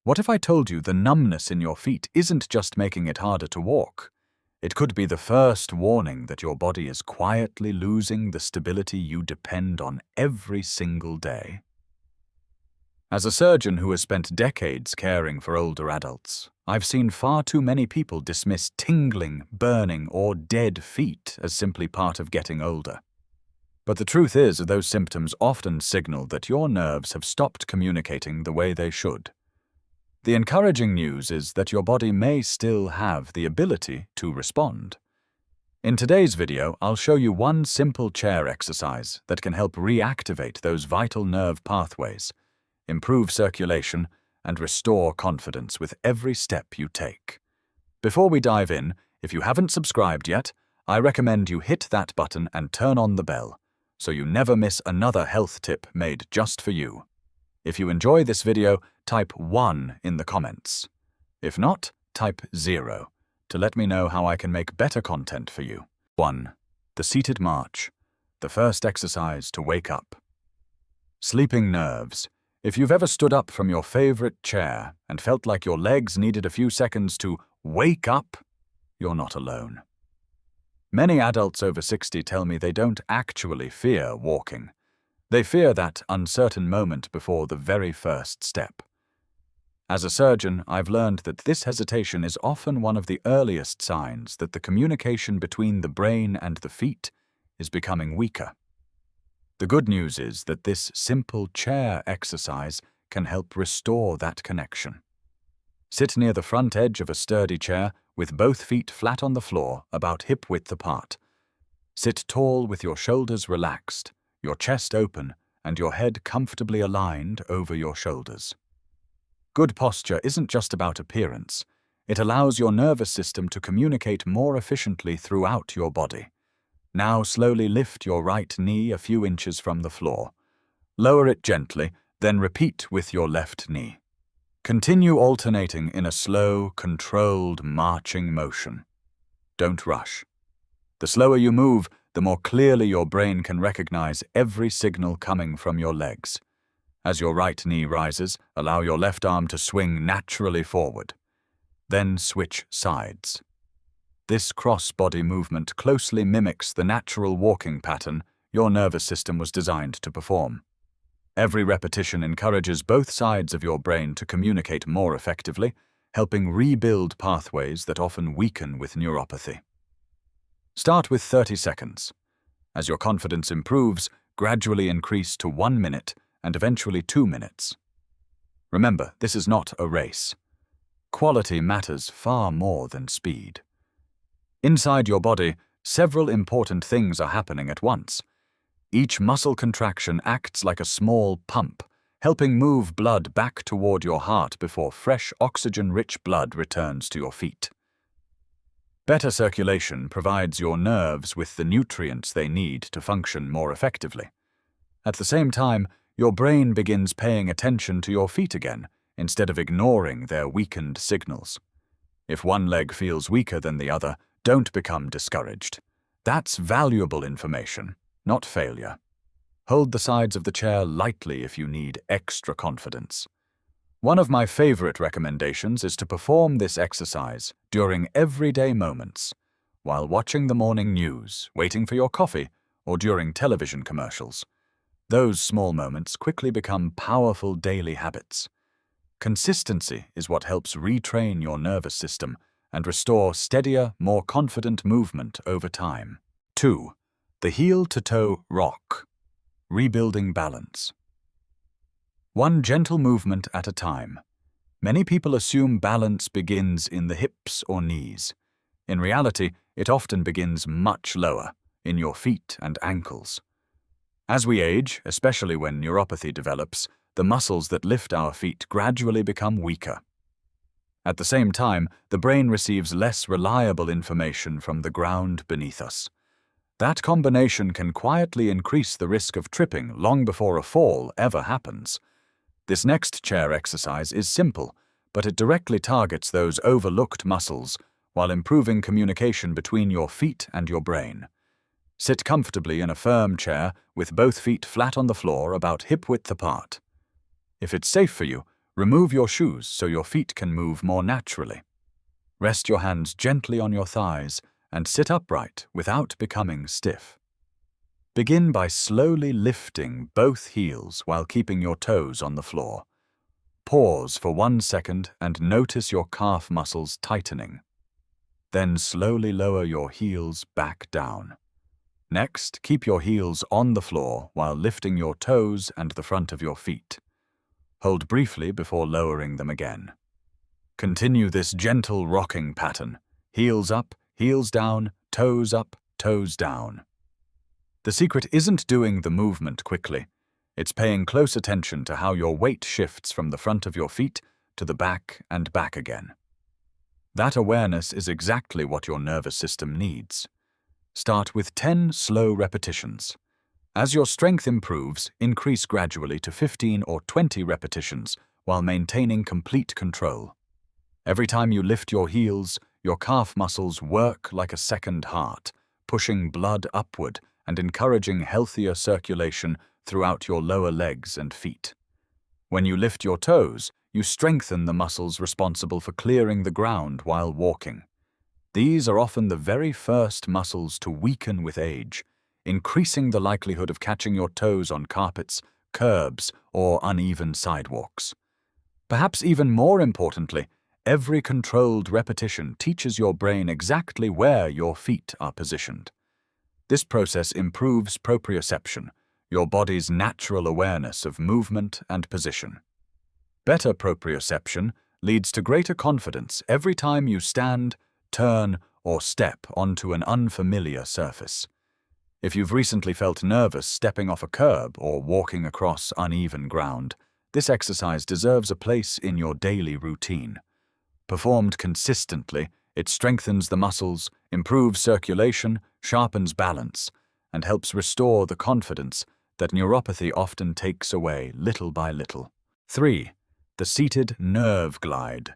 What if I told you the numbness in your feet isn't just making it harder to walk? It could be the first warning that your body is quietly losing the stability you depend on every single day. As a surgeon who has spent decades caring for older adults, I've seen far too many people dismiss tingling, burning, or dead feet as simply part of getting older. But the truth is, those symptoms often signal that your nerves have stopped communicating the way they should. The encouraging news is that your body may still have the ability to respond. In today's video, I'll show you one simple chair exercise that can help reactivate those vital nerve pathways, improve circulation, and restore confidence with every step you take. Before we dive in, if you haven't subscribed yet, I recommend you hit that button and turn on the bell, so you never miss another health tip made just for you. If you enjoy this video, type 1 in the comments. If not, type 0 to let me know how I can make better content for you. 1. The seated march, the first exercise to wake up. Sleeping nerves. If you've ever stood up from your favorite chair and felt like your legs needed a few seconds to wake up, you're not alone. Many adults over 60 tell me they don't actually fear walking. They fear that uncertain moment before the very first step. As a surgeon, I've learned that this hesitation is often one of the earliest signs that the communication between the brain and the feet is becoming weaker. The good news is that this simple chair exercise can help restore that connection. Sit near the front edge of a sturdy chair with both feet flat on the floor, about hip-width apart. Sit tall with your shoulders relaxed, your chest open, and your head comfortably aligned over your shoulders. Good posture isn't just about appearance. It allows your nervous system to communicate more efficiently throughout your body. Now slowly lift your right knee a few inches from the floor. Lower it gently, then repeat with your left knee. Continue alternating in a slow, controlled, marching motion. Don't rush. The slower you move, the more clearly your brain can recognize every signal coming from your legs. As your right knee rises, allow your left arm to swing naturally forward. Then switch sides. This cross-body movement closely mimics the natural walking pattern your nervous system was designed to perform. Every repetition encourages both sides of your brain to communicate more effectively, helping rebuild pathways that often weaken with neuropathy. Start with 30 seconds. As your confidence improves, gradually increase to 1 minute and eventually 2 minutes. Remember, this is not a race. Quality matters far more than speed. Inside your body, several important things are happening at once. Each muscle contraction acts like a small pump, helping move blood back toward your heart before fresh oxygen-rich blood returns to your feet. Better circulation provides your nerves with the nutrients they need to function more effectively. At the same time, your brain begins paying attention to your feet again, instead of ignoring their weakened signals. If one leg feels weaker than the other, don't become discouraged. That's valuable information, not failure. Hold the sides of the chair lightly if you need extra confidence. One of my favorite recommendations is to perform this exercise during everyday moments, while watching the morning news, waiting for your coffee, or during television commercials. Those small moments quickly become powerful daily habits. Consistency is what helps retrain your nervous system and restore steadier, more confident movement over time. 2. The heel-to-toe rock. Rebuilding balance. One gentle movement at a time. Many people assume balance begins in the hips or knees. In reality, it often begins much lower, in your feet and ankles. As we age, especially when neuropathy develops, the muscles that lift our feet gradually become weaker. At the same time, the brain receives less reliable information from the ground beneath us. That combination can quietly increase the risk of tripping long before a fall ever happens. This next chair exercise is simple, but it directly targets those overlooked muscles while improving communication between your feet and your brain. Sit comfortably in a firm chair with both feet flat on the floor about hip-width apart. If it's safe for you, Remove your shoes so your feet can move more naturally. Rest your hands gently on your thighs and sit upright without becoming stiff. Begin by slowly lifting both heels while keeping your toes on the floor. Pause for 1 second and notice your calf muscles tightening. Then slowly lower your heels back down. Next, keep your heels on the floor while lifting your toes and the front of your feet. Hold briefly before lowering them again. Continue this gentle rocking pattern. Heels up, heels down, toes up, toes down. The secret isn't doing the movement quickly. It's paying close attention to how your weight shifts from the front of your feet to the back and back again. That awareness is exactly what your nervous system needs. Start with 10 slow repetitions. As your strength improves, increase gradually to 15 or 20 repetitions while maintaining complete control. Every time you lift your heels, your calf muscles work like a second heart, pushing blood upward and encouraging healthier circulation throughout your lower legs and feet. When you lift your toes, you strengthen the muscles responsible for clearing the ground while walking. These are often the very first muscles to weaken with age, increasing the likelihood of catching your toes on carpets, curbs, or uneven sidewalks. Perhaps even more importantly, every controlled repetition teaches your brain exactly where your feet are positioned. This process improves proprioception, your body's natural awareness of movement and position. Better proprioception leads to greater confidence every time you stand, turn, or step onto an unfamiliar surface. If you've recently felt nervous stepping off a curb or walking across uneven ground, this exercise deserves a place in your daily routine. Performed consistently, it strengthens the muscles, improves circulation, sharpens balance, and helps restore the confidence that neuropathy often takes away little by little. 3. The seated nerve glide.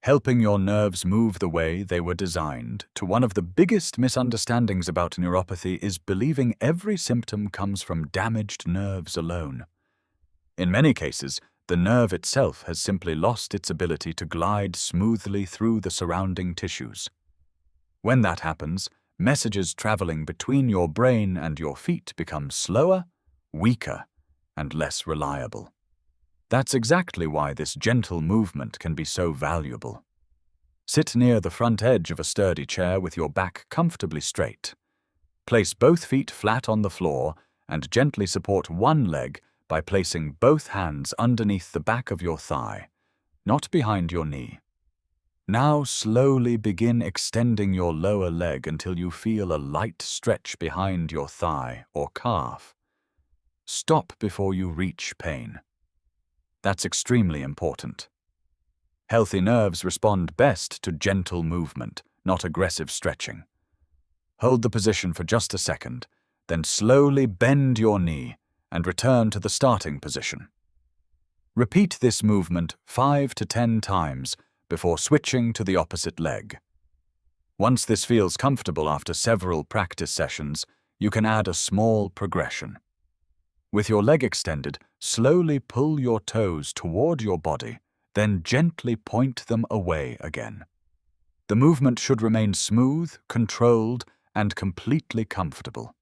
Helping your nerves move the way they were designed. One of the biggest misunderstandings about neuropathy is believing every symptom comes from damaged nerves alone. In many cases, the nerve itself has simply lost its ability to glide smoothly through the surrounding tissues. When that happens, messages traveling between your brain and your feet become slower, weaker, and less reliable. That's exactly why this gentle movement can be so valuable. Sit near the front edge of a sturdy chair with your back comfortably straight. Place both feet flat on the floor and gently support one leg by placing both hands underneath the back of your thigh, not behind your knee. Now slowly begin extending your lower leg until you feel a light stretch behind your thigh or calf. Stop before you reach pain. That's extremely important. Healthy nerves respond best to gentle movement, not aggressive stretching. Hold the position for just a second, then slowly bend your knee and return to the starting position. Repeat this movement 5 to 10 times before switching to the opposite leg. Once this feels comfortable after several practice sessions, you can add a small progression. With your leg extended, slowly pull your toes toward your body, then gently point them away again. The movement should remain smooth, controlled, and completely comfortable.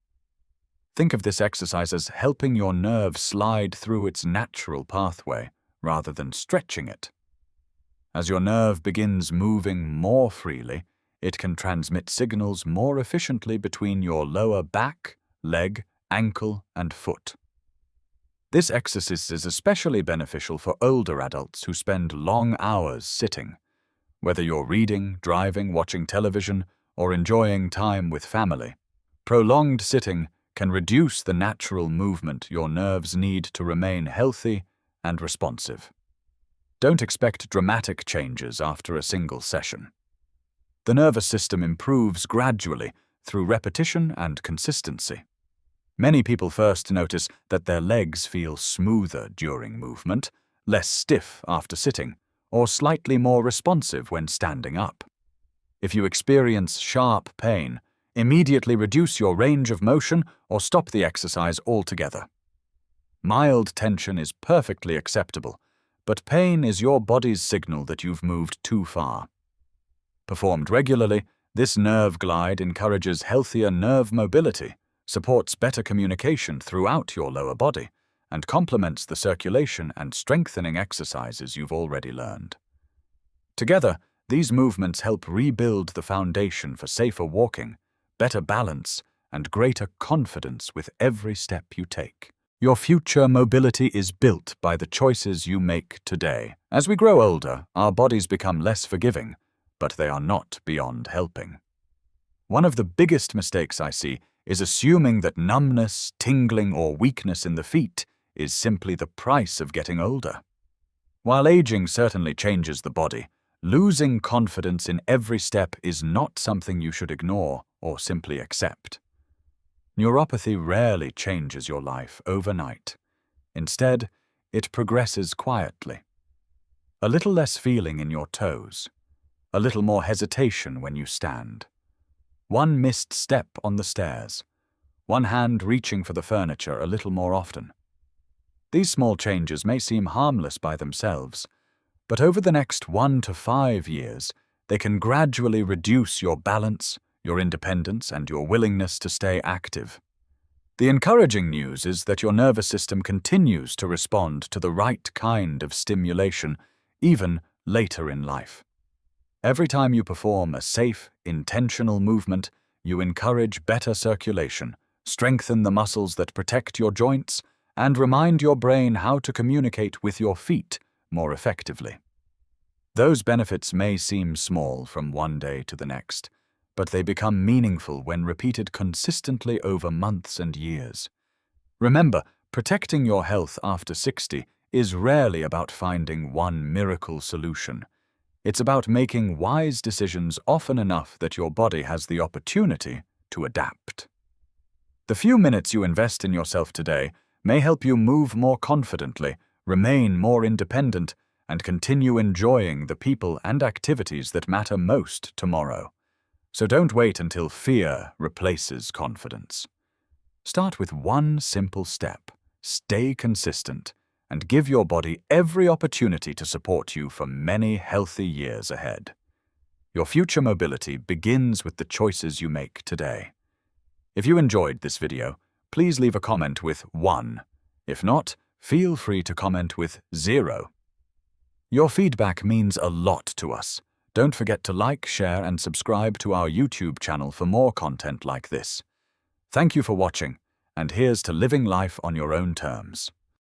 Think of this exercise as helping your nerve slide through its natural pathway, rather than stretching it. As your nerve begins moving more freely, it can transmit signals more efficiently between your lower back, leg, ankle, and foot. This exercise is especially beneficial for older adults who spend long hours sitting. Whether you're reading, driving, watching television, or enjoying time with family, prolonged sitting can reduce the natural movement your nerves need to remain healthy and responsive. Don't expect dramatic changes after a single session. The nervous system improves gradually through repetition and consistency. Many people first notice that their legs feel smoother during movement, less stiff after sitting, or slightly more responsive when standing up. If you experience sharp pain, immediately reduce your range of motion or stop the exercise altogether. Mild tension is perfectly acceptable, but pain is your body's signal that you've moved too far. Performed regularly, this nerve glide encourages healthier nerve mobility, supports better communication throughout your lower body, and complements the circulation and strengthening exercises you've already learned. Together, these movements help rebuild the foundation for safer walking, better balance, and greater confidence with every step you take. Your future mobility is built by the choices you make today. As we grow older, our bodies become less forgiving, but they are not beyond helping. One of the biggest mistakes I see is assuming that numbness, tingling, or weakness in the feet is simply the price of getting older. While aging certainly changes the body, losing confidence in every step is not something you should ignore or simply accept. Neuropathy rarely changes your life overnight. Instead, it progresses quietly. A little less feeling in your toes, a little more hesitation when you stand, one missed step on the stairs, one hand reaching for the furniture a little more often. These small changes may seem harmless by themselves, but over the next 1 to 5 years, they can gradually reduce your balance, your independence, and your willingness to stay active. The encouraging news is that your nervous system continues to respond to the right kind of stimulation, even later in life. Every time you perform a safe, intentional movement, you encourage better circulation, strengthen the muscles that protect your joints, and remind your brain how to communicate with your feet more effectively. Those benefits may seem small from one day to the next, but they become meaningful when repeated consistently over months and years. Remember, protecting your health after 60 is rarely about finding one miracle solution. It's about making wise decisions often enough that your body has the opportunity to adapt. The few minutes you invest in yourself today may help you move more confidently, remain more independent, and continue enjoying the people and activities that matter most tomorrow. So don't wait until fear replaces confidence. Start with one simple step, stay consistent, and give your body every opportunity to support you for many healthy years ahead. Your future mobility begins with the choices you make today. If you enjoyed this video, please leave a comment with 1. If not, feel free to comment with 0. Your feedback means a lot to us. Don't forget to like, share, and subscribe to our YouTube channel for more content like this. Thank you for watching, and here's to living life on your own terms.